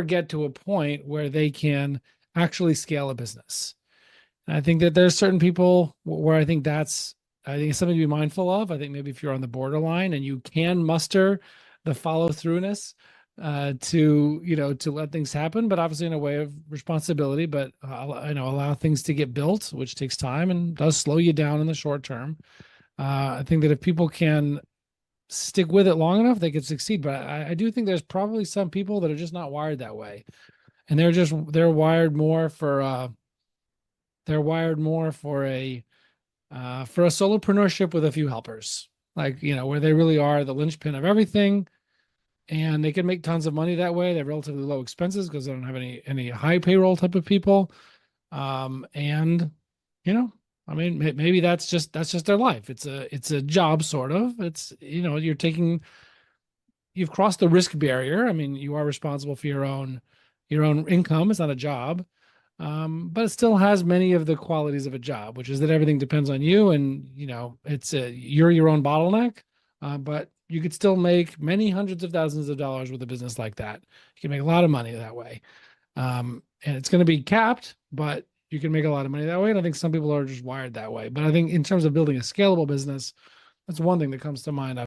get to a point where they can actually scale a business. And I think that there's certain people where I think it's something to be mindful of. I think maybe if you're on the borderline and you can muster the follow throughness to let things happen, but obviously in a way of responsibility, but allow things to get built, which takes time and does slow you down in the short term. I think that if people can stick with it long enough, they could succeed. But I do think there's probably some people that are just not wired that way, and they're wired more for a solopreneurship with a few helpers, like where they really are the linchpin of everything, and they can make tons of money that way. They have relatively low expenses because they don't have any high payroll type of people, and I mean, maybe that's just their life. It's a job, sort of. It's you've crossed the risk barrier. I mean, you are responsible for your own income. It's not a job, but it still has many of the qualities of a job, which is that everything depends on you, and you're your own bottleneck. But you could still make many hundreds of thousands of dollars with a business like that. You can make a lot of money that way, and it's going to be capped, but you can make a lot of money that way. And I think some people are just wired that way. But I think in terms of building a scalable business, that's one thing that comes to mind.